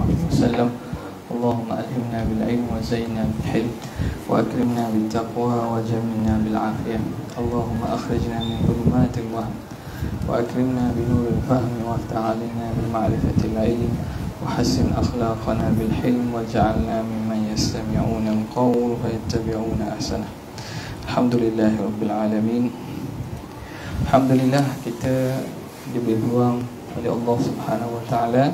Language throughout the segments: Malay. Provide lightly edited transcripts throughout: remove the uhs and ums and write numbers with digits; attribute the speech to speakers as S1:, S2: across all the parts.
S1: عليه وسلم. اللهم ألهمنا بالعلم وزينا بالحلم وأكرمنا بالتقوى وجملنا بالعافية. اللهم أخرجنا من ظلمات الوهم وأكرمنا بنور الفهم وافتح علينا بمعرفة العلم وحسن أخلاقنا بالحلم واجعلنا ممن يستمعون القول فيتبعون أحسنه. Alhamdulillah Rabbil Alamin. Alhamdulillah kita diberi peluang oleh Allah Subhanahu Wa Taala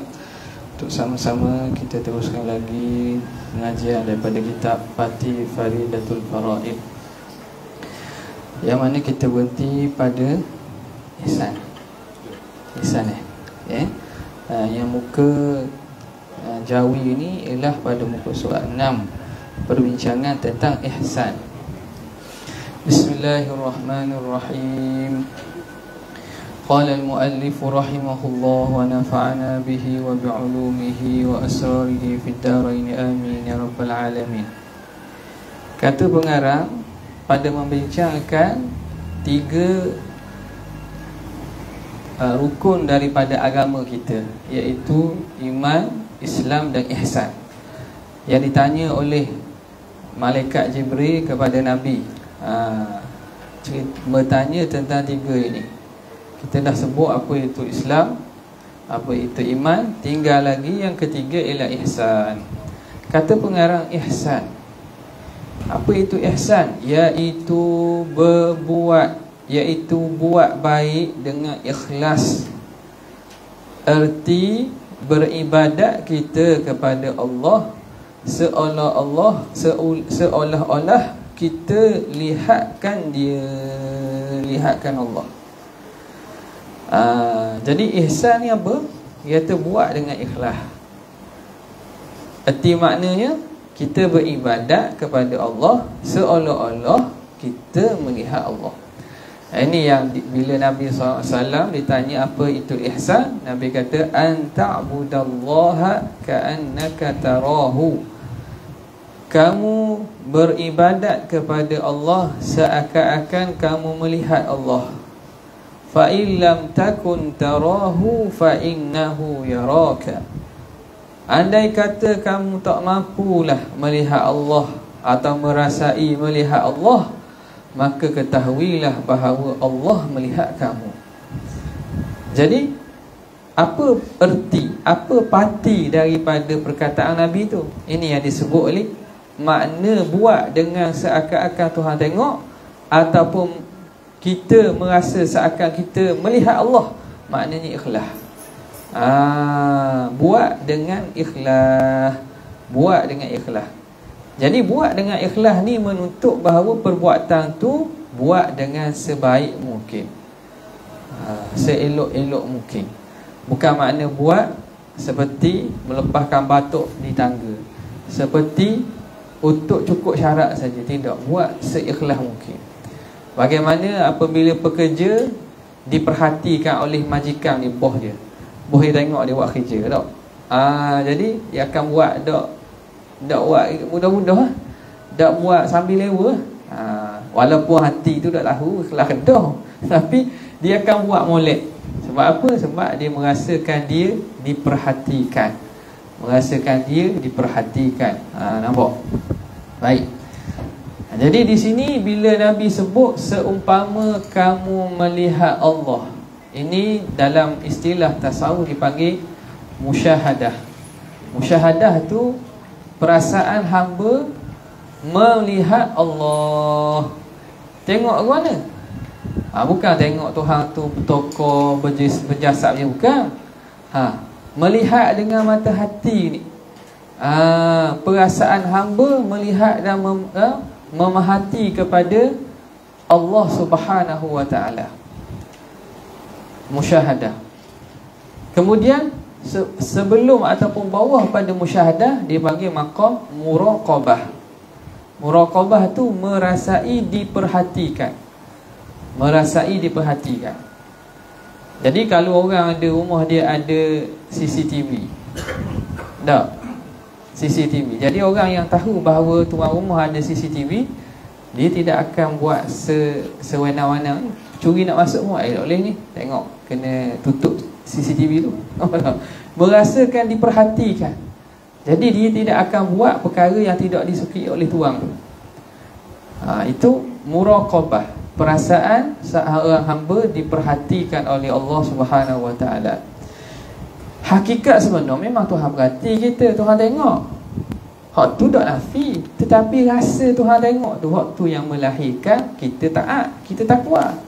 S1: untuk sama-sama kita teruskan lagi pengajian daripada kitab Fatih Faridatul Faraid, yang mana kita berhenti pada ihsan. Ihsan yang muka Jawi ini ialah pada muka surat 6, perbincangan tentang ihsan. Bismillahirrahmanirrahim. Qala al-muallif rahimahullah wa nafa'ana bihi wa bi'ulumihi wa asrarihi fid darain amin ya rabbal alamin. Kata pengarang pada membincangkan tiga rukun daripada agama kita, iaitu iman, Islam dan ihsan, yang ditanya oleh malaikat Jibril kepada Nabi. Bertanya tentang tiga ini. Kita dah sebut apa itu Islam, apa itu iman, tinggal lagi yang ketiga ialah ihsan. Kata pengarang ihsan, apa itu ihsan? Iaitu buat baik dengan ikhlas. Erti beribadat kita kepada Allah seolah-olah kita lihatkan Allah. Jadi ihsan ni apa? Iaitu buat dengan ikhlas. Erti maknanya kita beribadat kepada Allah seolah-olah kita melihat Allah. Ini yang bila Nabi SAW ditanya apa itu ihsan, Nabi kata an ta'budallaha ka'annaka tarahu. Kamu beribadat kepada Allah seakan-akan kamu melihat Allah. Fa illam takun tarahu fa innahu yaraka. Andai kata kamu tak mampulah melihat Allah atau merasai melihat Allah, maka ketahuilah bahawa Allah melihat kamu. Jadi apa erti, apa parti daripada perkataan Nabi itu? Ini yang disebut oleh makna buat dengan seakan-akan Tuhan tengok, ataupun kita merasa seakan kita melihat Allah, maknanya ikhlas. Buat dengan ikhlas. Buat dengan ikhlas. Jadi buat dengan ikhlas ni menuntut bahawa perbuatan tu buat dengan sebaik mungkin, seelok-elok mungkin. Bukan makna buat seperti melepaskan batuk di tangga, seperti untuk cukup syarat saja. Tidak, buat seikhlas mungkin. Bagaimana apabila pekerja diperhatikan oleh majikan dia, bos dia tengok dia buat kerja tak? Jadi dia akan buat tak buat mudah-mudah, tak buat sambil lewa. Walaupun hati tu tak tahu ikhlas dah, tapi dia akan buat molek. Sebab apa? Sebab dia merasakan dia diperhatikan. Nampak? Baik. Jadi di sini bila Nabi sebut seumpama kamu melihat Allah, ini dalam istilah tasawuf dipanggil musyahadah. Musyahadah tu perasaan hamba melihat Allah. Tengok ke mana? Bukan tengok Tuhan tu bertokoh berjasad je, bukan. Melihat dengan mata hati ni. Perasaan hamba melihat dan memahati kepada Allah Subhanahu Wa Taala. Musyahadah. Kemudian sebelum ataupun bawah pada musyahadah dipanggil maqam muraqabah. Muraqabah tu merasai diperhatikan. Jadi kalau orang ada rumah dia ada CCTV, tak? CCTV. Jadi orang yang tahu bahawa tuan rumah ada CCTV, dia tidak akan buat sewenang-wenang. Curi nak masuk rumah, tak boleh ni. Tengok, kena tutup CCTV tu. Merasakan diperhatikan. Jadi dia tidak akan buat perkara yang tidak disukai oleh tuan. Itu muraqabah, perasaan seorang hamba diperhatikan oleh Allah Subhanahu Wa Taala. Hakikat sebenar memang Tuhan perhati kita, Tuhan tengok. Hak tu tak nafi, tetapi rasa Tuhan tengok tu, hak tu yang melahirkan kita taat, kita takwa.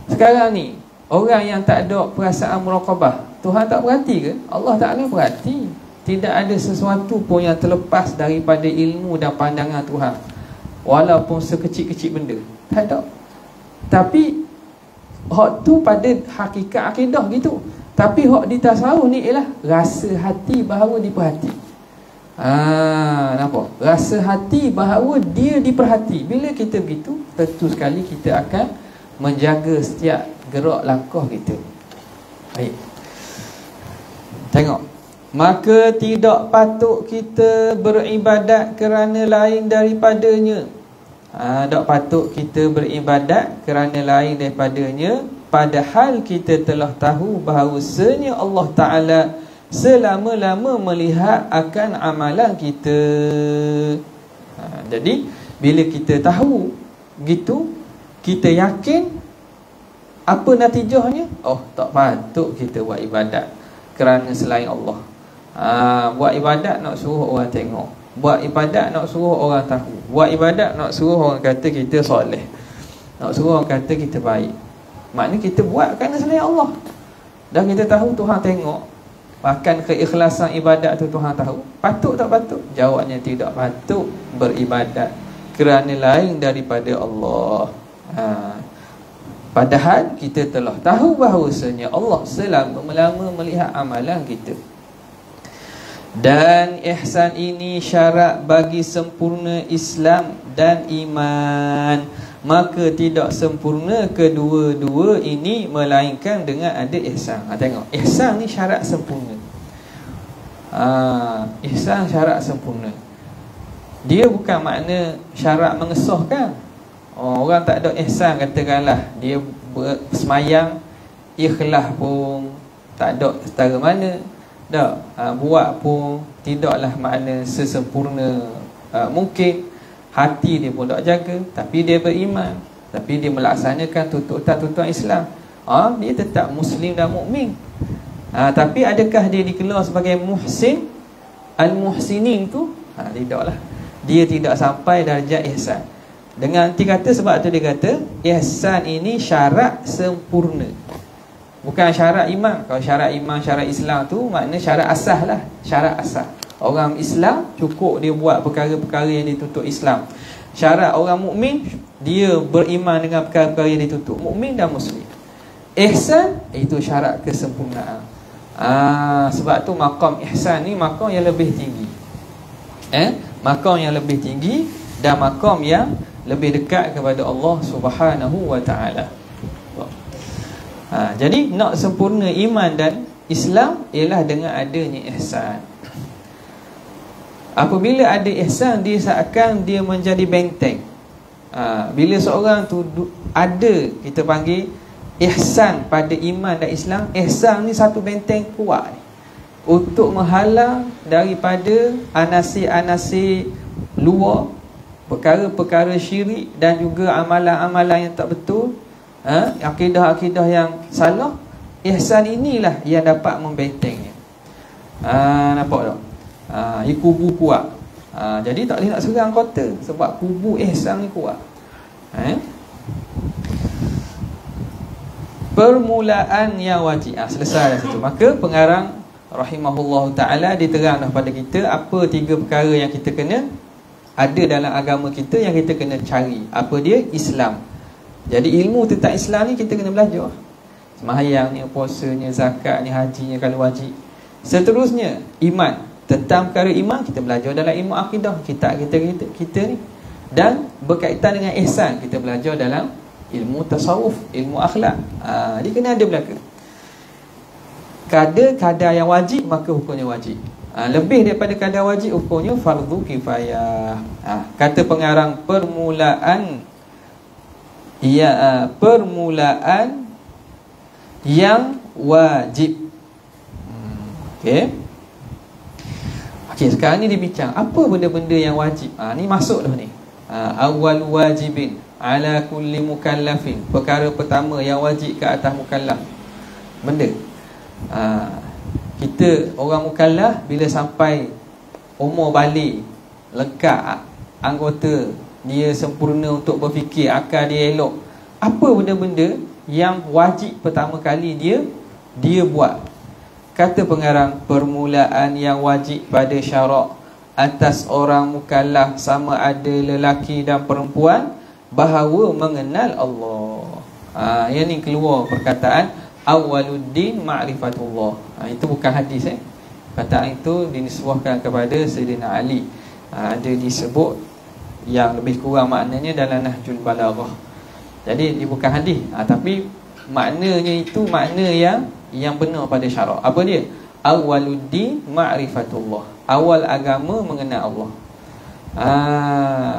S1: Sekarang ni orang yang tak ada perasaan muraqabah, Tuhan tak perhati ke? Allah Ta'ala perhati. Tidak ada sesuatu pun yang terlepas daripada ilmu dan pandangan Tuhan, walaupun sekecil-kecil benda. Tak ada. Tapi hak tu pada hakikat akidah gitu. Tapi hak di tasawuf ni ialah rasa hati bahawa diperhati. Nampak? Rasa hati bahawa dia diperhati. Bila kita begitu, tentu sekali kita akan menjaga setiap gerak langkah kita. Baik. Tengok. Maka tidak patut kita beribadat kerana lain daripadanya. Tak patut kita beribadat kerana lain daripadanya, padahal kita telah tahu bahawasanya Allah Ta'ala selama-lama melihat akan amalan kita. Jadi bila kita tahu gitu, kita yakin, apa natijahnya? Tak patut kita buat ibadat kerana selain Allah. Buat ibadat nak suruh orang tengok, buat ibadat nak suruh orang tahu, buat ibadat nak suruh orang kata kita soleh, nak suruh orang kata kita baik. Maknanya kita buat kerana selain Allah. Dan kita tahu Tuhan tengok, bahkan keikhlasan ibadat tu Tuhan tahu. Patut tak patut? Jawabnya tidak patut beribadat kerana lain daripada Allah. Padahal kita telah tahu bahawasanya Allah selama-lama melihat amalan kita. Dan ihsan ini syarat bagi sempurna Islam dan iman. Maka tidak sempurna kedua-dua ini melainkan dengan ada ihsan. Tengok, ihsan ni syarat sempurna. Ihsan syarat sempurna. Dia bukan makna syarat mengesahkan. Orang tak ada ihsan, katakanlah dia bersemayang ikhlas pun tak ada setara mana. Buat pun tidaklah makna sesempurna mungkin. Hati dia pun tak jaga, tapi dia beriman, tapi dia melaksanakan tuntutan Islam, dia tetap Muslim dan mukmin. Tapi adakah dia dikelar sebagai muhsin? Al-muhsinin tu tidaklah. Dia tidak sampai darjah ihsan. Dengan kata, sebab tu dia kata ihsan ini syarat sempurna, bukan syarat iman. Kalau syarat iman, syarat Islam tu makna syarat asas lah. Syarat asas. Orang Islam cukup dia buat perkara-perkara yang dituntut Islam. Syarat orang mukmin, dia beriman dengan perkara-perkara yang dituntut mukmin dan muslim. Ihsan itu syarat kesempurnaan. Sebab tu maqam ihsan ni maqam yang lebih tinggi. Maqam yang lebih tinggi dan maqam yang lebih dekat kepada Allah Subhanahu wa taala. Jadi nak sempurna iman dan Islam ialah dengan adanya ihsan. Apabila ada ihsan, dia seakan dia menjadi benteng. Bila seorang tu ada, kita panggil ihsan pada iman dan Islam. Ihsan ni satu benteng kuat untuk menghalang daripada anasir-anasir luar, perkara-perkara syirik dan juga amalan-amalan yang tak betul, akidah-akidah yang salah. Ihsan inilah yang dapat membentengnya. Nampak tak? Kubu kuat. Jadi tak boleh nak serang kota, sebab kubu ihsan ni kuat. Permulaan yang wajib. Selesai dah situ. Maka pengarang rahimahullah ta'ala diterang dah pada kita apa tiga perkara yang kita kena ada dalam agama kita, yang kita kena cari. Apa dia? Islam. Jadi ilmu tentang Islam ni kita kena belajar. Sembahyangnya, puasanya, zakatnya, hajinya kalau wajib. Seterusnya iman. Tentang perkara iman kita belajar dalam ilmu akidah kita ni. Dan berkaitan dengan ihsan kita belajar dalam ilmu tasawuf, ilmu akhlak. Dia kena ada belaka. Kadar yang wajib, maka hukumnya wajib. Lebih daripada kadar wajib, hukumnya fardu kifayah. Kata pengarang permulaan yang wajib. Okey. Okey, sekarang ni dia bincang apa benda-benda yang wajib. Ni masuk dah ni. Awal wajibin ala kulli mukallafin. Perkara pertama yang wajib ke atas mukallaf. Benda. Kita orang mukallaf bila sampai umur balik, lengkap anggota dia sempurna untuk berfikir, akal dia elok. Apa benda-benda yang wajib pertama kali dia buat? Kata pengarang, permulaan yang wajib pada syarak atas orang mukallaf sama ada lelaki dan perempuan bahawa mengenal Allah. Yang ni keluar perkataan awwaluddin ma'rifatullah. Itu bukan hadis Perkataan itu dinisbahkan kepada Sayyidina Ali. Ada disebut yang lebih kurang maknanya dalam Nahjul Balaghah. Jadi dia bukan hadis, tapi maknanya itu makna yang benar pada syarak. Apa dia? Awwaluddin ma'rifatullah. Awal agama mengenal Allah.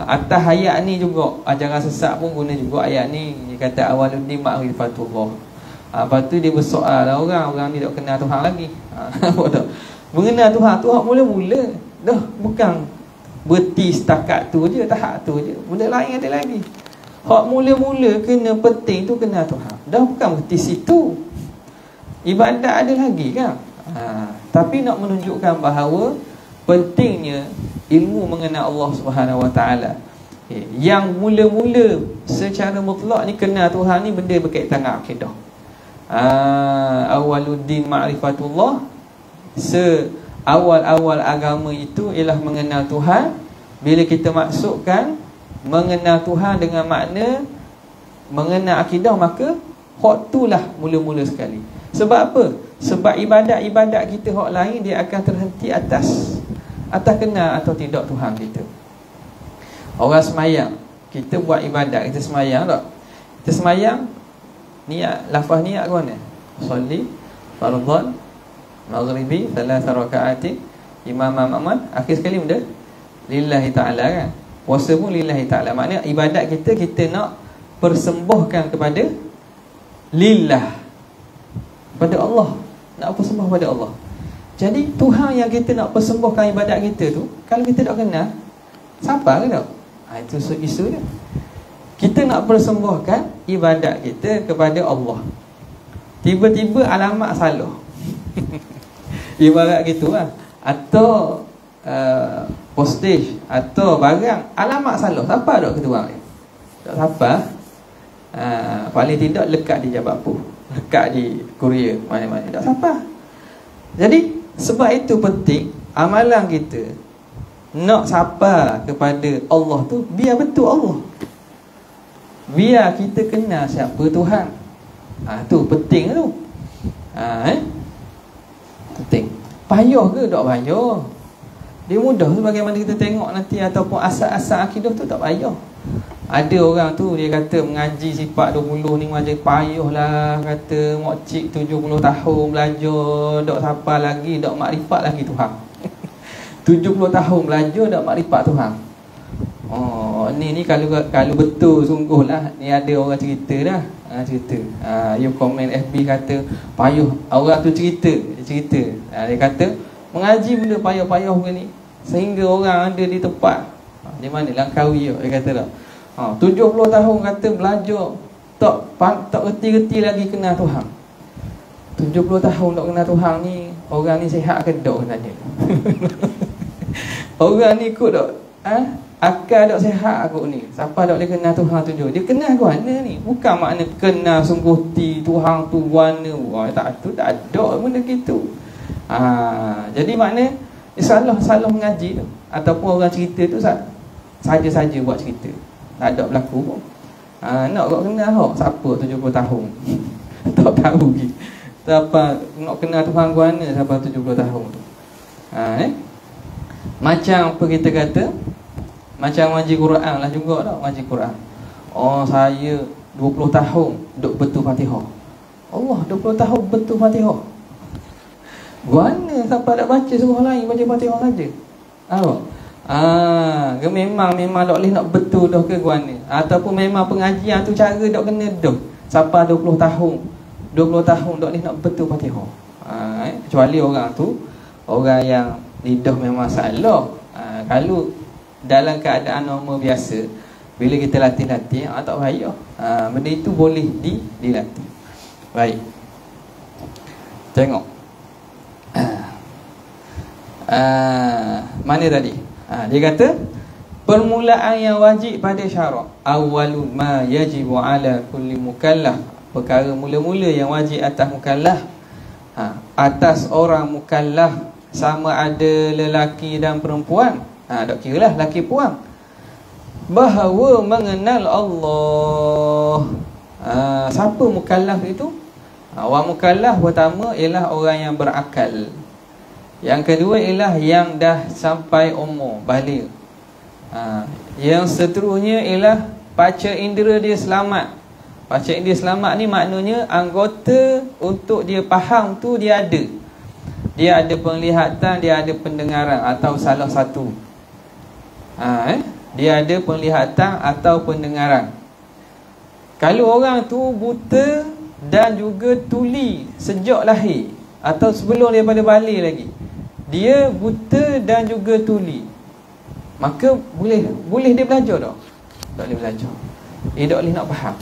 S1: Atas ayat ni juga ajaran sesat pun guna juga ayat ni. Dia kata awwaluddin ma'rifatullah. Lepas tu dia bersoal lah orang ni tak kenal Tuhan lagi. Mengenal Tuhan tu hak mula-mula dah, bukan berhenti setakat tu je, tahap tu je. Benda lain ada lagi. Hak mula-mula kena penting tu kenal Tuhan. Dah bukan berhenti situ. Ibadat ada lagi kan. Tapi nak menunjukkan bahawa pentingnya ilmu mengenal Allah Subhanahu Wa Taala. Yang mula-mula secara mutlak ni kenal Tuhan ni benda berkaitan dengan akidah. Awaluddin ma'rifatullah. Awal-awal agama itu ialah mengenal Tuhan. Bila kita masukkan mengenal Tuhan dengan makna mengenal akidah, maka hak itulah mula-mula sekali. Sebab apa? Sebab ibadat-ibadat kita hak lain dia akan terhenti atas kenal atau tidak Tuhan kita. Orang semayang, kita buat ibadat, kita semayang tak? Kita semayang, niat, lafaz niat ke mana? Sholli fardhan maghribi 3 raka'atin imam ma'mum. Akhir sekali benda lillahi ta'ala kan. Puasa pun lillahi ta'ala. Maknanya ibadat kita nak persembahkan kepada lillah, pada Allah. Nak persembah pada Allah. Jadi Tuhan yang kita nak persembahkan ibadat kita tu, kalau kita tak kenal, siapa ke tak? Itu isu dia. Kita nak persembahkan ibadat kita kepada Allah, tiba-tiba alamat salah. Ibarat gitu lah. Atau postage atau barang alamat salah, siapa tak kita orang ni? Tak siapa. Paling tidak lekat di Jabapu, lekat di Korea, mana-mana, tak siapa. Jadi sebab itu penting amalan kita nak sapa kepada Allah tu biar betul Allah, biar kita kenal siapa Tuhan. Tu penting tu. Penting. Payah ke? Tak payah. Dia mudah sebagaimana kita tengok nanti. Ataupun asal-asal akidah tu tak payah. Ada orang tu dia kata mengaji sifat 20 ni macam payah lah. Kata mokcik 70 tahun belajar, tak siapa lagi, tak makrifat lagi Tuhan. 70 tahun belajar tak makrifat Tuhan. Ni kalau betul sungguh lah. Ni ada orang cerita dah. Cerita. You komen FB kata payah. Orang tu cerita. Dia kata mengaji benda payah-payah begini, sehingga orang ada di tempat di mana Langkawi dia kata dah 70 tahun kata belajar tak reti-reti lagi kenal Tuhan. 70 tahun tak kenal Tuhan ni, orang ni sihat ke tak sebenarnya? Orang ni kot tak akal tak sihat aku ni. Siapa tak boleh kenal Tuhan tu je. Dia kenal guana ni. Bukan makna kenal sungguh ti Tuhan tu guana. Tak ada benda gitu. Jadi makna salah mengaji tu, ataupun orang cerita tu saja-saja buat cerita, tak ada berlaku pun. Nak kau kenal siapa 70 tahun tak tahu lagi. Siapa nak kenal Tuhan guana sampai 70 tahun tu. Macam apa kita kata, macam ngaji Quran lah juga tak, ngaji Quran. Saya 20 tahun duk betul Fatihah. Allah 20 tahun betul Fatihah. Guana siapa tak baca suruh lain baca Fatihah saja. Memang tak boleh nak betul dah ke guana. Ataupun memang pengajian tu cara tak kena dah. Siapa 20 tahun tak boleh nak betul Fatihah. Kecuali orang tu, orang yang lidah memang salah. Kalau dalam keadaan normal biasa, bila kita latih-latih, tak bahaya. Benda itu boleh dilatih. Baik. Tengok. Mana tadi? Dia kata permulaan yang wajib pada syarak, awwalun ma yajibu ala kulli mukallaf, perkara mula-mula yang wajib atas mukallaf, atas orang mukallaf, sama ada lelaki dan perempuan, tak kira lah lelaki perempuan, bahawa mengenal Allah. Siapa mukallaf itu? Orang mukallaf pertama ialah orang yang berakal. Yang kedua ialah yang dah sampai umur baligh. Yang seterusnya ialah panca indera dia selamat. Panca indera selamat ni maknanya anggota untuk dia faham tu dia ada. Dia ada penglihatan, dia ada pendengaran atau salah satu. Dia ada penglihatan atau pendengaran. Kalau orang tu buta dan juga tuli sejak lahir atau sebelum daripada balik lagi, dia buta dan juga tuli, maka boleh dia belajar tak? Tak boleh belajar. Dia tak boleh nak faham.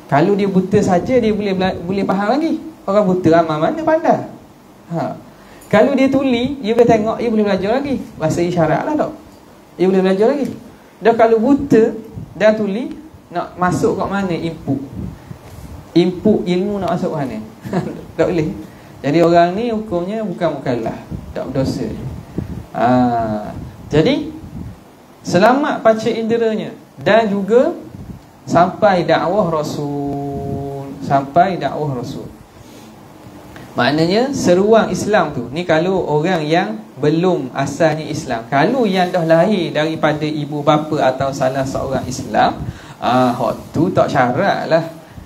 S1: Kalau dia buta saja, dia boleh faham lagi. Orang buta amal mana pandai. Kalau dia tuli, dia boleh tengok, dia boleh belajar lagi. Bahasa isyarat lah tak? Dia boleh belajar lagi. Dah kalau buta dan tuli, nak masuk kat mana input ilmu nak masuk kat mana? Tak boleh. Jadi orang ni hukumnya bukan mukallaf, tak berdosa. Jadi selamat panca inderanya dan juga sampai dakwah Rasul. Sampai dakwah Rasul, maknanya seruan Islam tu. Ni kalau orang yang belum asalnya Islam. Kalau yang dah lahir daripada ibu bapa atau salah seorang Islam, hak tu tak syarat lah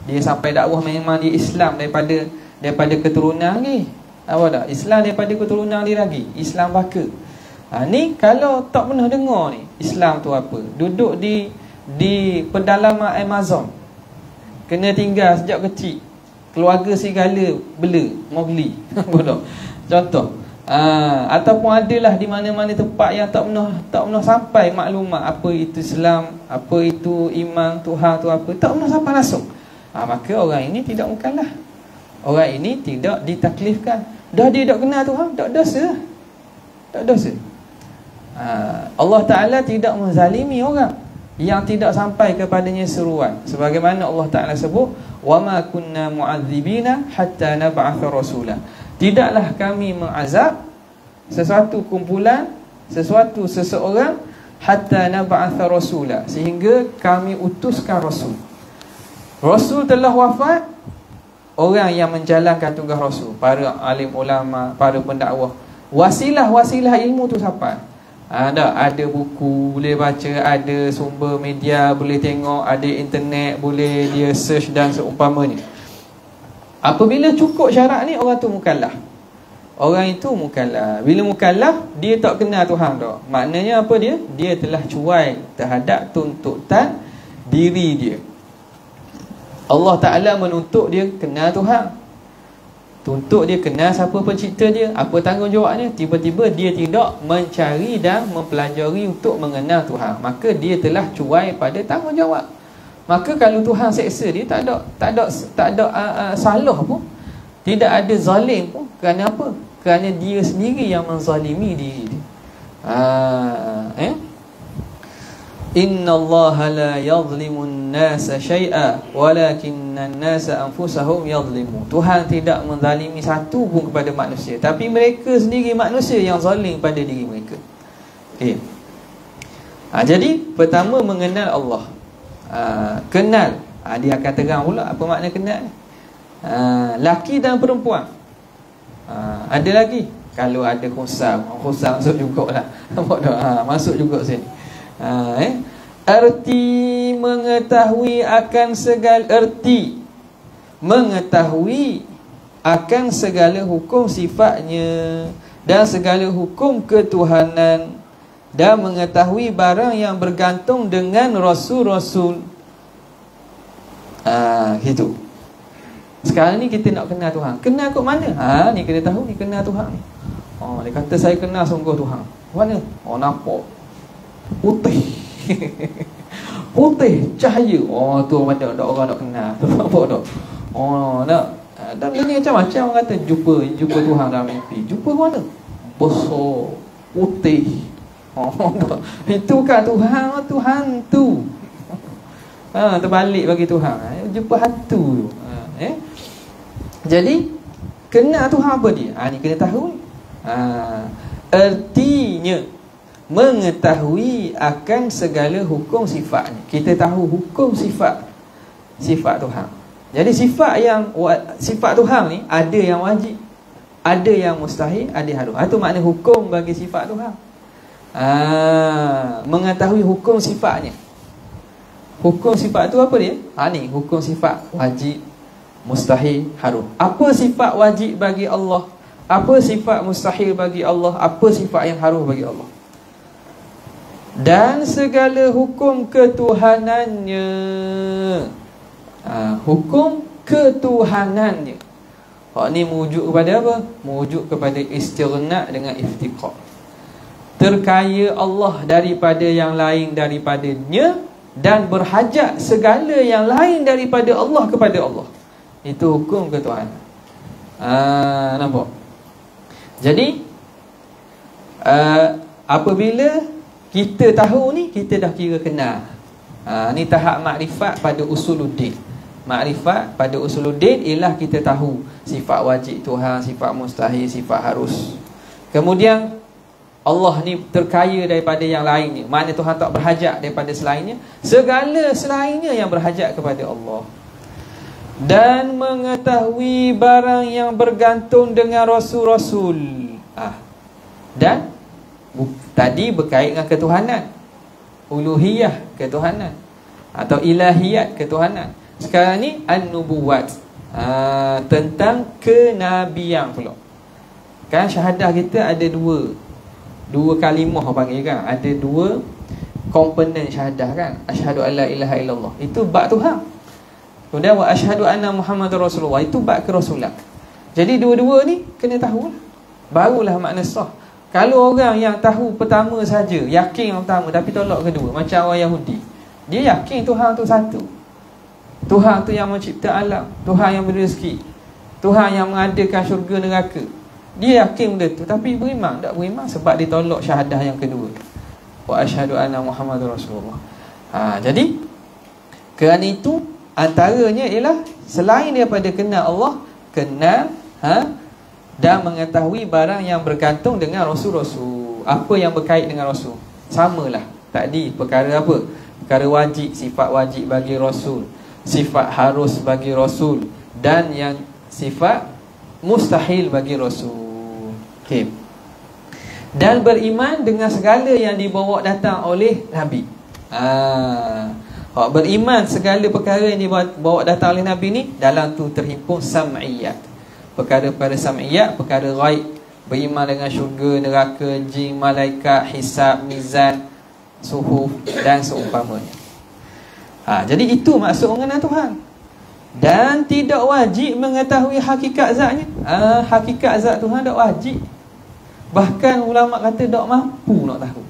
S1: dia sampai dakwah memang dia Islam daripada keturunan ni. Apa tak? Islam daripada keturunan dia lagi, Islam baka. Ni kalau tak pernah dengar ni Islam tu apa, duduk di pedalaman Amazon, kena tinggal sejak kecil, keluarga segala bela Mowgli. Contoh. Ataupun adalah di mana-mana tempat yang tak pernah sampai maklumat apa itu Islam, apa itu iman Tuhan tu apa, tak pernah sampai langsung. Maka orang ini tidak mukallaf. Orang ini tidak ditaklifkan. Dah dia tak kenal Tuhan, tak dosa. Tak dosa. Allah Ta'ala tidak menzalimi orang yang tidak sampai kepadanya seruan. Sebagaimana Allah Ta'ala sebut, وَمَا كُنَّا مُعَذِّبِينَ حَتَّى نَبْعَثَ رَسُولًا. Tidaklah kami mengazab sesuatu kumpulan, seseorang, hatta nab'atha rasula, sehingga kami utuskan rasul. Rasul telah wafat, orang yang menjalankan tugas rasul, para alim ulama, para pendakwah, wasilah ilmu tu siapa? Ada buku boleh baca, ada sumber media boleh tengok, ada internet boleh dia search dan seumpamanya. Apabila cukup syarat ni, orang tu mukallaf. Orang itu mukallaf. Bila mukallaf, dia tak kenal Tuhan tak. Maknanya apa dia? Dia telah cuai terhadap tuntutan diri dia. Allah Ta'ala menuntut dia kenal Tuhan, tuntut dia kenal siapa pencipta dia, apa tanggungjawabnya. Tiba-tiba dia tidak mencari dan mempelajari untuk mengenal Tuhan, maka dia telah cuai pada tanggungjawab. Maka kalau Tuhan seksa dia, tak ada salah pun, tidak ada zalim pun. Kerana apa? Kerana dia sendiri yang menzalimi diri dia. Inna Allah la yazlimun nasa syai'a walakinnan nasa anfusahum yazlimun. Tuhan tidak menzalimi satu pun kepada manusia, tapi mereka sendiri manusia yang zalim pada diri mereka. Jadi pertama mengenal Allah. Kenal, dia akan terang pula apa makna kenal. Laki dan perempuan. Ada lagi, kalau ada khusam masuk jugalah. Masuk juga sini. Erti mengetahui akan segala mengetahui akan segala hukum sifatnya dan segala hukum ketuhanan, dan mengetahui barang yang bergantung dengan rasul-rasul. Gitu. Sekarang ni kita nak kenal Tuhan. Kenal kat mana? Ni kena tahu ni kenal Tuhan ni. Dia kata saya kenal sungguh Tuhan. Mana? Nampak putih. Putih, cahaya. Tu mana ada orang nak kenal. Nampak tak? Nak. Dan ini macam-macam orang kata jumpa Tuhan dalam mimpi. Jumpa mana? Besar, putih. Itu kan Tuhan, tu hantu. Terbalik bagi Tuhan. Jumpa hantu tu. Jadi kenal Tuhan apa dia? Ni kena tahu. Artinya mengetahui akan segala hukum sifatnya. Kita tahu hukum sifat Tuhan. Jadi sifat Tuhan ni ada yang wajib, ada yang mustahil, ada yang haram. Itu makna hukum bagi sifat Tuhan. Mengetahui hukum sifatnya. Hukum sifat tu apa dia? Ni hukum sifat wajib, mustahil, haram. Apa sifat wajib bagi Allah? Apa sifat mustahil bagi Allah? Apa sifat yang haram bagi Allah? Dan segala hukum ketuhanannya. Hukum ketuhanannya. Ni merujuk kepada apa? Merujuk kepada istighna dengan iftiqar. Terkaya Allah daripada yang lain daripadanya, dan berhajat segala yang lain daripada Allah kepada Allah. Itu hukum ketuhanan. Nampak? Jadi apabila kita tahu ni, kita dah kira kenal. Ni tahap makrifat pada usuluddin. Makrifat pada usuluddin ialah kita tahu sifat wajib Tuhan, sifat mustahil, sifat harus. Kemudian Allah ni terkaya daripada yang lainnya. Maknanya Tuhan tak berhajat daripada selainnya. Segala selainnya yang berhajat kepada Allah. Dan mengetahui barang yang bergantung dengan Rasul-Rasul. Dan tadi berkait dengan ketuhanan, uluhiyah ketuhanan, atau ilahiyat ketuhanan. Sekarang ni an-nubuwat, tentang kenabian pula. Kan syahadah kita ada dua kalimah panggil kan. Ada dua komponen syahadah kan. Asyhadu an la ilaha illallah, itu bab Tuhan. Kemudian wa asyhadu anna Muhammadar Rasulullah, itu bab kerasulan. Jadi dua-dua ni kena tahu, barulah makna sah. Kalau orang yang tahu pertama saja, yakin yang pertama tapi tolak kedua, macam orang Yahudi, dia yakin Tuhan tu satu. Tuhan tu yang mencipta alam, Tuhan yang beri rezeki, Tuhan yang mengadakan syurga neraka. Dia yakin benda tu, tapi beriman tak beriman sebab dia tolak syahadah yang kedua, wa asyhadu anna Muhammadar Rasulullah. Jadi kerana itu antaranya ialah selain daripada kenal Allah, kenal dan mengetahui barang yang bergantung dengan Rasul-Rasul. Apa yang berkait dengan Rasul, samalah tadi perkara apa? Perkara wajib, sifat wajib bagi Rasul, sifat harus bagi Rasul, dan yang sifat mustahil bagi Rasul. Okay. Dan beriman dengan segala yang dibawa datang oleh Nabi. Beriman segala perkara yang dibawa datang oleh Nabi ni, dalam tu terhimpun sam'iyat, perkara-perkara sam'iyat, perkara ghaib. Beriman dengan syurga, neraka, jin, malaikat, hisab, mizan, suhuf dan seumpamanya. Jadi itu maksud mengenal Tuhan. Dan tidak wajib mengetahui hakikat zatnya. Hakikat zat Tuhan tak wajib. Bahkan ulama kata tak mampu nak tahu.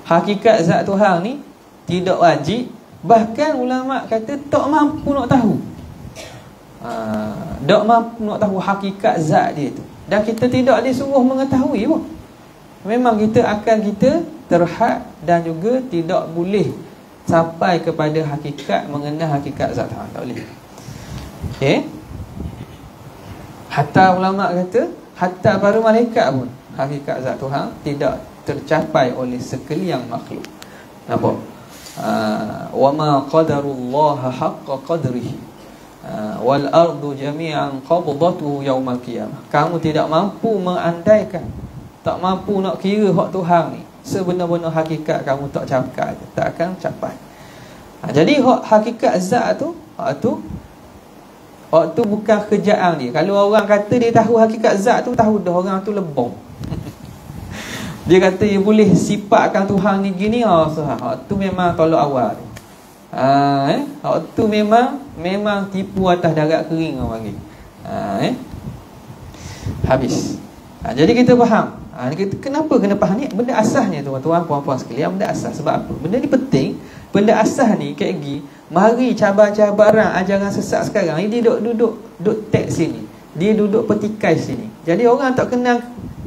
S1: Hakikat zat Tuhan ni tidak wajib. Bahkan ulama kata tak mampu nak tahu. Tak mampu nak tahu hakikat zat dia tu. Dan kita tidak disuruh mengetahui pun. Memang kita terhad dan juga tidak boleh sampai kepada hakikat, mengenal hakikat zat Tuhan. Tak boleh. Okay. Hatta ulama kata, hatta para malaikat pun hakikat zat Tuhan tidak tercapai oleh sekalian makhluk. Nampak? Wa ma qadarullaha haqqa qadrihi wal ardu jami'an qabdatuhu yaumal qiyamah. Kamu tidak mampu mengandaikan, tak mampu nak kira hak Tuhan ni sebenar-benar hakikat, kamu tak capai, tak akan capai. Jadi hak hakikat zat tu, hak tu bukan kerjaan dia. Kalau orang kata dia tahu hakikat zat tu, tahu dah orang tu lebong. Dia kata dia boleh sifatkan Tuhan ni gini, hak tu memang tolak awal. Hak tu memang tipu atas darat kering orang panggil. Habis. Jadi kita faham. Kenapa kena faham ni? Benda asasnya tuan-tuan, puan-puan sekalian, benda asas. Sebab apa? Benda ni penting. Benda asas ni KG, mari cabar-cabaran ajaran sesat sekarang ni, dia duduk teks sini. Dia duduk petikai sini. Jadi orang tak kenal,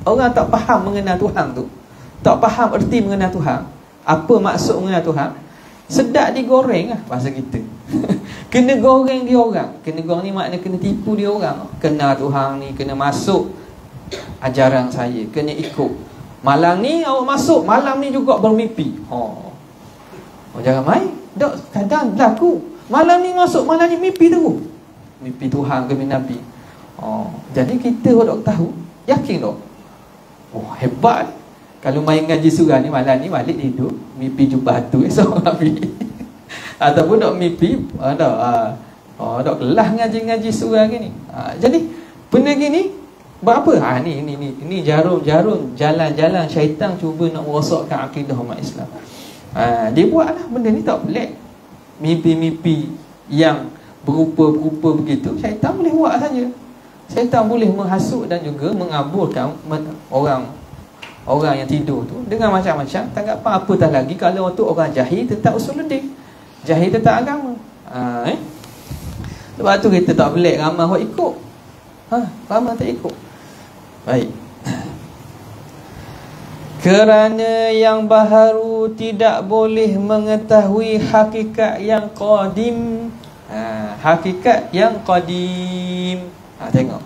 S1: orang tak faham mengenal Tuhan tu. Tak faham erti mengenal Tuhan. Apa maksud mengenal Tuhan? Sedap digoreng lah bahasa kita. Kena goreng dia orang. Kena goreng ni makna kena tipu dia orang. Kenal Tuhan ni, kena masuk ajaran saya, kena ikut. Malam ni awak masuk, malam ni juga bermimpi. Jangan main. Dok, kadang berlaku. Malam ni masuk, malam ni mimpi tu. Mimpi Tuhan ke mimpi Nabi. Jadi kita dok tahu, yakin dok. Hebat. Kalau main ngaji surah ni, malam ni balik tidur, mimpi jumpa tu esok Nabi. Ataupun dok mimpi, dok kelas ngaji-ngaji surah gini. Jadi benda gini buat apa? Ni jarum jalan-jalan syaitan cuba nak merosakkan akidah umat Islam. Dia buatlah benda ni tak pelik. Mimpi-mimpi yang berupa-berupa begitu, syaitan boleh buat saja. Syaitan boleh menghasut dan juga mengaburkan orang yang tidur tu dengan macam-macam tanggapan. Apatah lagi kalau untuk orang jahil tentang usuluddin, jahil tentang agama. Sebab tu kita tak pelik ramai orang ikut. Ramai tak ikut. Baik. Kerana yang baharu tidak boleh mengetahui hakikat yang qadim. Hakikat yang qadim. Tengok.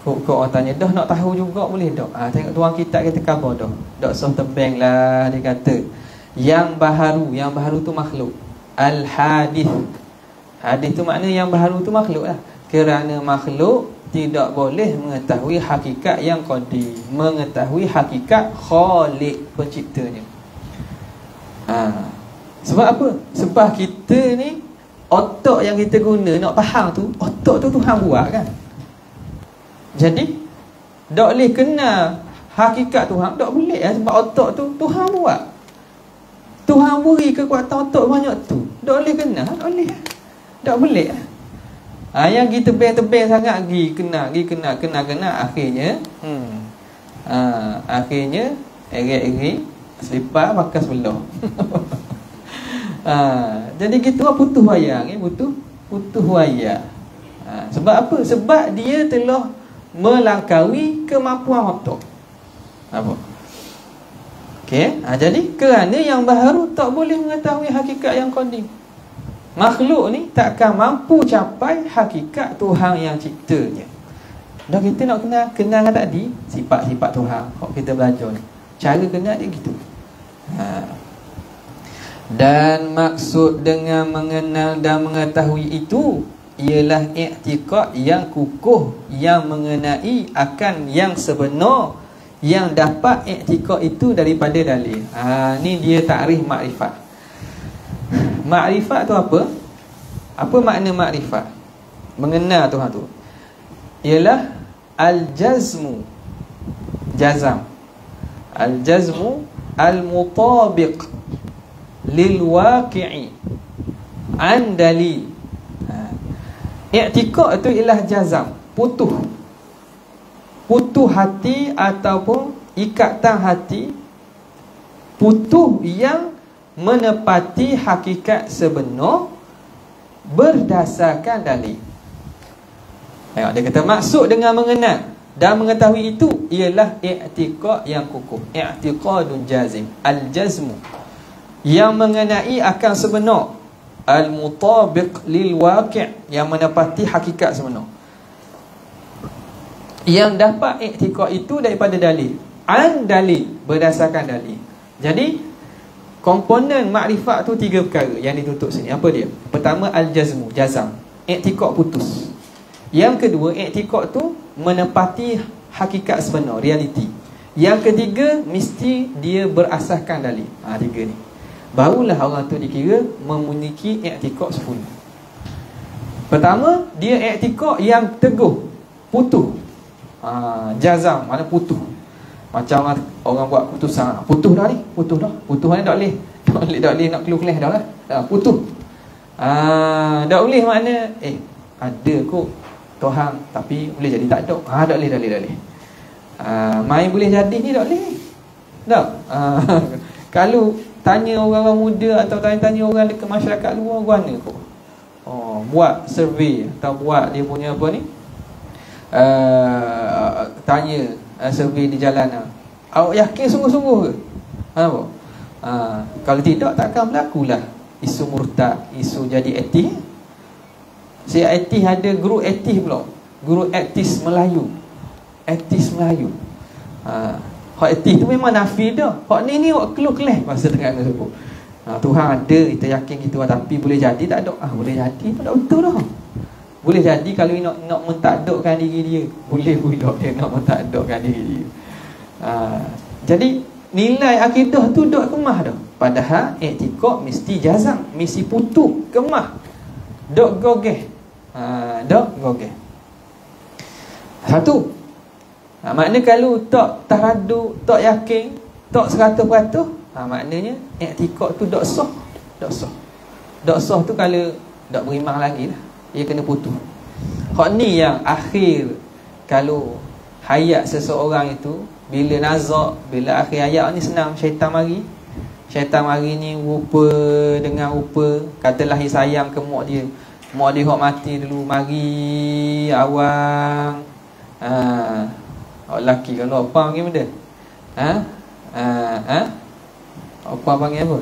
S1: Kok orang tanya, dah nak tahu juga boleh tak? Tengok tuan kitab kita khabar dah. Dok soh tebeng lah dia kata. Yang baharu tu makhluk. Al-hadith. Hadith tu makna yang baharu tu makhluk lah. Kerana makhluk tidak boleh mengetahui hakikat yang qadim, mengetahui hakikat khaliq, penciptanya. Sebab apa? Sebab kita ni, otak yang kita guna nak faham tu, otak tu Tuhan buat kan. Jadi tak boleh kenal hakikat Tuhan, tak boleh lah. Sebab otak tu Tuhan buat. Tuhan beri kekuatan otak banyak tu, tak boleh kenal, tak boleh. Tak boleh lah. Yang kita tebing-tebing sangat pergi kena akhirnya akhirnya eri selipar pakai sebelah. Jadi kita putus wayang putus wayang. Sebab apa? Sebab dia telah melangkaui kemampuan otak. Apa? Okey, jadi kerana yang baharu tak boleh mengetahui hakikat yang qadim. Makhluk ni takkan mampu capai hakikat Tuhan yang ciptanya. Dah kita nak kenal tadi sifat-sifat Tuhan. Kalau kita belajar ni, cara kenal dia gitu. Dan maksud dengan mengenal dan mengetahui itu ialah i'tiqad yang kukuh yang mengenai akan yang sebenar yang dapat i'tiqad itu daripada dalil. Ni dia takrif makrifat. Makrifat tu apa? Apa makna makrifat? Mengenal Tuhan tu ialah al-jazmu, jazam. Al-jazmu al-mutabiq lil waqi'i an dalil. I'tiqad tu ialah jazam, putuh hati ataupun ikatan hati, putuh yang menepati hakikat sebenar berdasarkan dalil. Tengok dia kata maksud dengan mengenal dan mengetahui itu ialah i'tiqad yang kukuh, i'tiqadun jazim, al-jazmu yang mengenai akan sebenar, al-mutabiq lil waqi' yang menepati hakikat sebenar, yang dapat i'tiqad itu daripada dalil, an dalil, berdasarkan dalil. Jadi komponen makrifat tu 3 perkara yang ditutup sini. Apa dia? Pertama al-jazmu, jazam, i'tiqad putus. Yang kedua, i'tiqad tu menepati hakikat sebenar, realiti. Yang ketiga, mesti dia berasaskan dalil. 3 ni. Barulah orang tu dikira memiliki i'tiqad sempurna. Pertama, dia i'tiqad yang teguh, putuh. Jazam, mana putuh. Macam orang buat putusan, putuh dah ni, putuh dah tak boleh nak keluh-keluh dah lah. Putuh. Tak boleh makna ada kot Tuhan tapi boleh jadi tak ada. Tak boleh. Main boleh jadi ni tak boleh. Tak. Kalau tanya orang-orang muda atau tanya orang dekat masyarakat luar, mana kau? Buat survey atau buat dia punya apa ni? Tanya survey di jalanan. Awak yakin sungguh-sungguh ke? Apa? Kalau tidak, takkan berlakulah isu murtad, isu jadi etis. Saya etis ada guru etis pula. Guru etis Melayu. Etis Melayu. Hak etis tu memang nafi dah. Hak ni hak keluh-keleh masa tengah sebut. Tuhan ada, kita yakin gitu, tapi boleh jadi tak ada. Boleh jadi tak betul dah. Boleh jadi kalau nak mentakdukkan diri dia. Boleh pula dia nak mentakdukkan diri dia. Jadi nilai akidah tu dok kemah dah. Padahal i'tiqad mesti jazam, mesti putus, kemah. Dok gogeh. Dok gogeh. Satu. Maknanya kalau tak teradu, tak yakin, tak 100%, maknanya i'tiqad tu dok sah. Dok sah. Dok sah tu kalau dok beriman lagi lah. Dia kena putus. Hak ni yang akhir kalau hayat seseorang itu, bila nazak, bila akhir hayat ni senang syaitan mari. Syaitan mari ni rupa dengan rupa, katalah dia sayang ke mak dia. Mak dia hok mati dulu, mari awang. Lelaki kalau apa panggil benda? Apa panggil apa?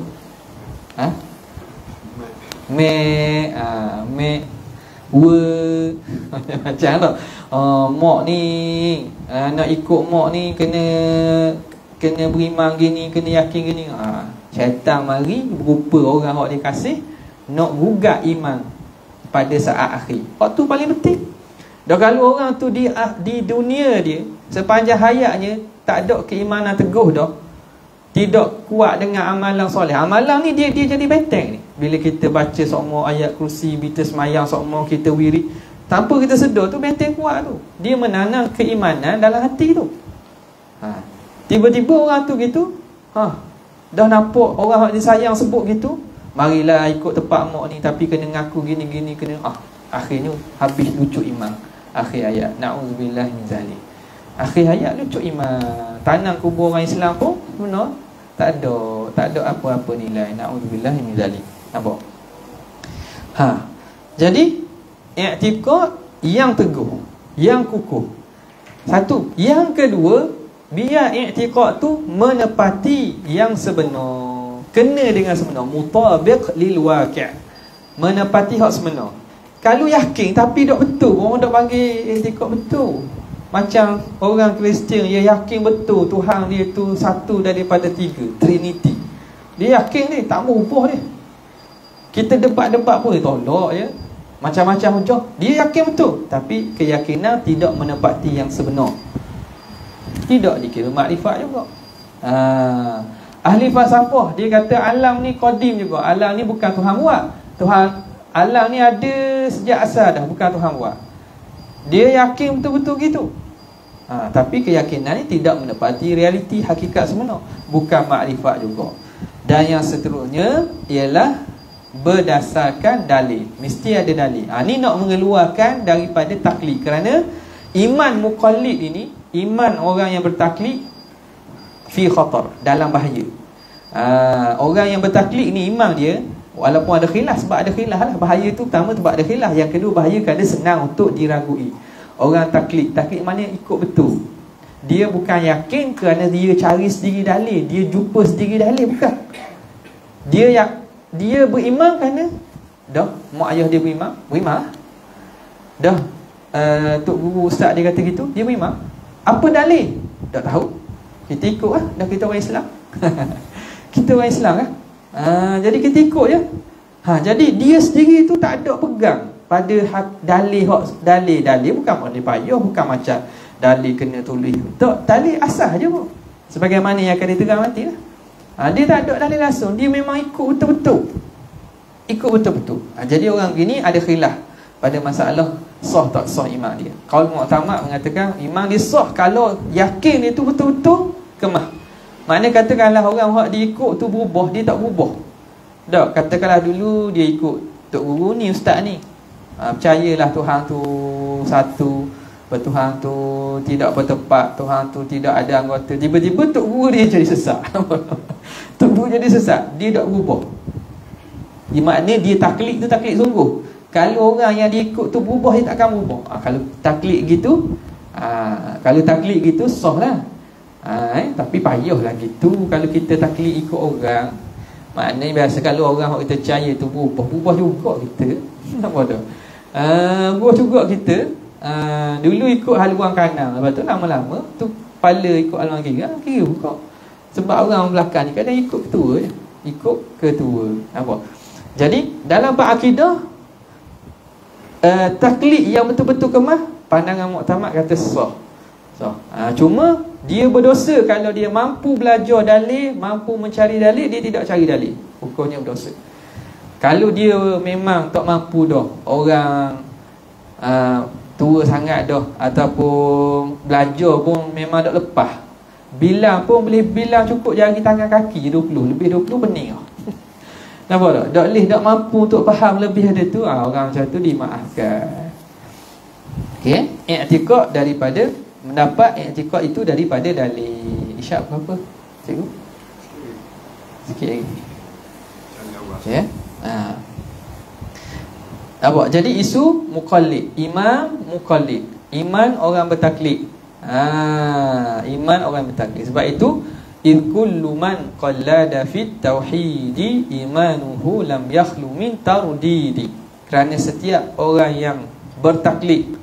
S1: Macam tu. Mak ni nak ikut mak ni kena beriman gini, kena yakin gini. Syaitan mari berupa orang hak dia kasih nak gugat iman pada saat akhir. Hak tu paling penting. Dah kalau orang tu di dunia dia sepanjang hayatnya tak ada keimanan teguh dah, tidak kuat dengan amalan soleh. Amalan ni dia jadi benteng ni. Bila kita baca sokmo ayat kursi, kita semayang sokmo, kita wirid, tanpa kita sedar tu benteng kuat tu. Dia menanam keimanan dalam hati tu. Tiba-tiba orang tu gitu, dah nampak orang yang disayang sebut gitu, marilah ikut tempat mak ni tapi kena ngaku gini kena akhirnya habis lucu iman. Akhir ayat, na'udzubillah min zalik. Akhir hayat lucu iman. Tanam kubur orang Islam pun benar tak ada apa-apa nilai. Na'udzubillah min zalik. Nampak? Jadi i'tiqad yang teguh, yang kukuh. Satu. Yang kedua, biar i'tiqad tu menepati yang sebenar, kena dengan sebenar, mutabiq lil waqi', menepati hak sebenar. Kalau yakin tapi tak betul, orang tak panggil i'tiqad betul. Macam orang Kristian, dia yakin betul Tuhan dia tu satu daripada tiga, Trinity. Dia yakin ni, tak mau ubah dia. Kita debat-debat pun dia tolak je, macam-macam hujah. Dia yakin betul, tapi keyakinan tidak menepati yang sebenar. Tidak dikira makrifat juga. Ahli falsafah dia kata alam ni qadim juga. Alam ni bukan Tuhan buat. Alam ni ada sejak asal dah, bukan Tuhan buat. Dia yakin betul-betul gitu. Tapi keyakinan ni tidak menepati realiti hakikat sebenar, bukan makrifat juga. Dan yang seterusnya ialah berdasarkan dalil. Mesti ada dalil. Ni nak mengeluarkan daripada taklid. Kerana iman muqallid ini, iman orang yang bertaklid, fi khatar, dalam bahaya. Orang yang bertaklid ni iman dia walaupun ada khilaf, sebab ada khilaf lah. Bahaya tu pertama sebab ada khilaf. Yang kedua bahaya kerana senang untuk diragui. Orang taklid mana ikut betul. Dia bukan yakin kerana dia cari sendiri dalil, dia jumpa sendiri dalil, bukan. Dia beriman kerana dah mak ayah dia beriman lah. Dah tok guru ustaz dia kata gitu, dia beriman. Apa dalil? Tak tahu. Kita ikut lah. Dah kita orang Islam. Kita orang Islam kan. Jadi kita ikut je. Jadi dia sendiri tu tak ada pegang pada dalil bukan boleh payah, bukan macam dalil kena tulis. Tak, dalil asal je pun. Sebagaimana yang akan diterang nanti lah. Dia tak ada dalil langsung, dia memang ikut betul-betul. Jadi orang gini ada khilaf pada masalah sah tak sah iman dia. Qaul mu'tamad mengatakan iman dia sah kalau yakin dia tu betul-betul kemah. Maknanya katakanlah orang hak dia ikut tu berubah, dia tak berubah. Tak, katakanlah dulu dia ikut tok guru ni, ustaz ni, percayalah Tuhan tu satu, Tuhan tu tidak bertepat, Tuhan tu tidak ada anggota. Tiba-tiba Tok Guru dia jadi sesat. Tok Guru jadi sesat, dia tak berubah. Di makna dia taklid tu taklid sungguh. Kalau orang yang diikut tu berubah, dia tak akan berubah. Kalau taklid gitu, kalau taklid gitu sah lah. Tapi payahlah gitu. Kalau kita taklid ikut orang, maknanya biasa kalau orang kita percaya tu berubah juga kita. Apa tu? Berubah juga kita. Dulu ikut haluan kanan, lepas tu lama-lama tu kepala ikut haluan kiri, kiri buka. Sebab orang belakang ni kadang ikut ketua je. Ikut ketua. Apa? Jadi dalam bab akidah, taklid yang betul-betul kemah, pandangan muktamad kata sah. Cuma dia berdosa kalau dia mampu belajar dalil, mampu mencari dalil, dia tidak cari dalil, hukumnya berdosa. Kalau dia memang tak mampu dah, orang tua sangat dah, ataupun belajar pun memang tak lepas, bilang pun boleh bilang cukup jari tangan kaki 20, lebih 20 pening. Nampak tak? Tak mampu untuk faham lebih ada tu, orang macam tu dimaafkan. Okey, i'tiqad daripada mendapat i'tiqad itu daripada dalil. Isyak berapa? Cikgu? Sikit lagi. Okey. Nampak? Jadi isu muqallid, imam muqallid, iman orang bertaklid. Iman orang bertaklid. Sebab itu id kullu man qallada fit tauhidi imanuhu lam yakhlu min tardidi. Kerana setiap orang yang bertaklid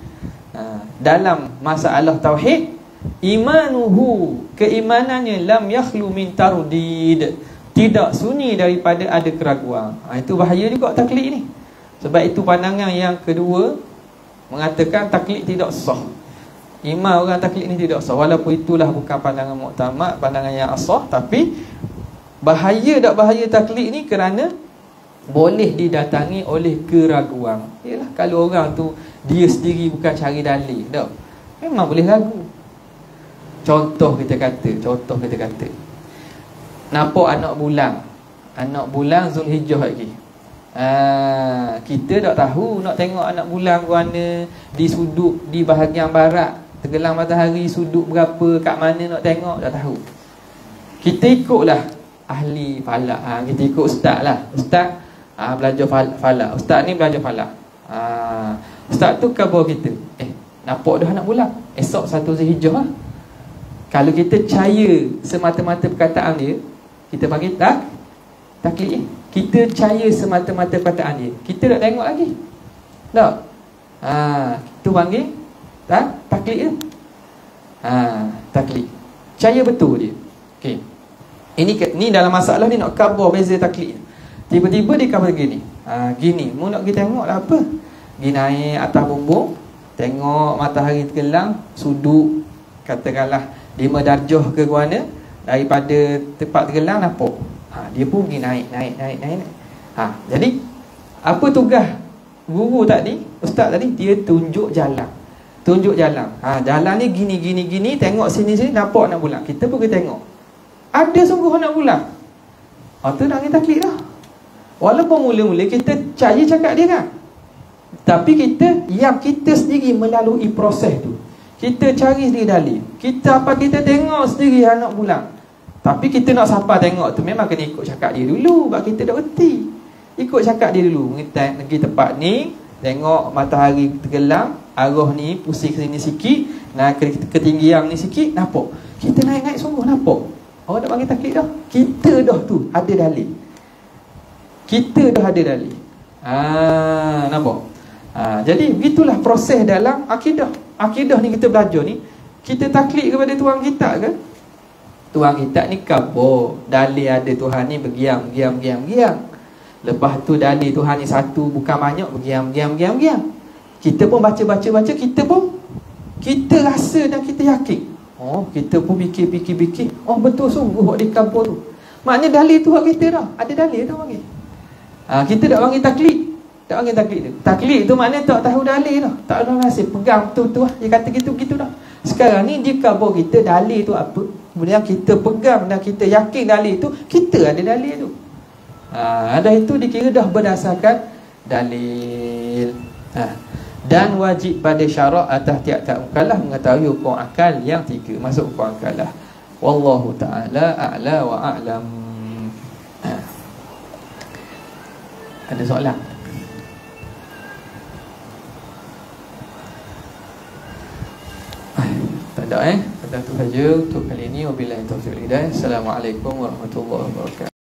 S1: dalam masalah tauhid, imanuhu, keimanannya, lam yakhlu min tardid, tidak sunyi daripada ada keraguan. Itu bahaya juga taklid ni. Sebab itu pandangan yang kedua mengatakan taklid tidak sah. Imam orang taklid ni tidak sah. Walaupun itulah bukan pandangan muktamad, pandangan yang sah. Tapi bahaya tak bahaya taklid ni kerana boleh didatangi oleh keraguan. Yalah, kalau orang tu dia sendiri bukan cari dalil tak, memang boleh ragu. Contoh kita kata nampak anak bulan Zulhijjah lagi. Kita tak tahu nak tengok anak bulan ke mana, di sudut di bahagian barat tergelam matahari, sudut berapa, kat mana nak tengok, tak tahu. Kita ikutlah ahli falak. Kita ikut ustaz lah. Ustaz belajar falak. Ustaz ni belajar falak. Ustaz tu khabar kita, nampak dah anak bulan, esok 1 Zulhijjah lah. Kalau kita percaya semata-mata perkataan dia, kita panggil taklid. Kita percaya semata-mata perkataan dia, kita tak tengok lagi tak? Itu panggil taklid ke? Taklid, percaya betul dia. Okay. Ini dalam masalah ni nak khabar beza taklid. Tiba-tiba dia khabar gini, gini, mu nak kita tengok lah apa, pergi naik atas bumbung, tengok matahari tenggelam, sudut katakanlah 5 darjah ke mana daripada tempat tenggelam, nampak. Dia pun pergi naik. Jadi apa tugas guru tadi, ustaz tadi? Dia tunjuk jalan. Jalan ni gini, tengok sini, nampak anak bulan. Kita pergi tengok, ada sungguh anak bulan. Tu nak kita taklid dah. Walaupun mula-mula kita percaya cakap dia kan, tapi kita sendiri melalui proses tu. Kita cari sendiri dalil. Kita tengok sendiri anak bulan. Tapi kita nak siapa tengok tu, memang kena ikut cakap dia dulu. Sebab kita dah reti. Ikut cakap dia dulu. Kita pergi tempat ni, tengok matahari tenggelam, arah ni pusing ke sini sikit, naik ketinggian ni sikit, nampak. Kita naik sungguh nampak. Orang tak panggil taklid dah. Kita dah tu ada dalil. Nampak? Jadi begitulah proses dalam akidah. Akidah ni kita belajar ni, kita taklid kepada Tuhan kita kan? Tuhan kita ni khabar, dalil ada Tuhan ni bergiam. Lepas tu dalil Tuhan ni satu, bukan banyak, bergiam. Kita pun baca, kita rasa dan kita yakin. Kita pun fikir. Betul sungguh buat di khabar tu. Maknanya dalil tu hak kita dah. Ada dalil tu panggil. Kita tak panggil taklid. Taklid tu maknanya tak tahu dalil dah. Tak ada rasa, pegang tu lah. Dia kata gitu dah. Sekarang ni dia khabar kita dalil tu apa. Kemudian kita pegang dan kita yakin dalil tu, kita ada dalil tu. Ada itu dikira dah berdasarkan dalil. Dan wajib pada syarak atas tiap-tiap mukallaf mengetahui hukum akal yang 3. Masuk hukum akal lah. Wallahu ta'ala a'la wa a'lam. Ada soalan? Tak ada Pada tu saja untuk kali ini. Wabillahi taufiq wal hidayah. Assalamualaikum warahmatullahi wabarakatuh.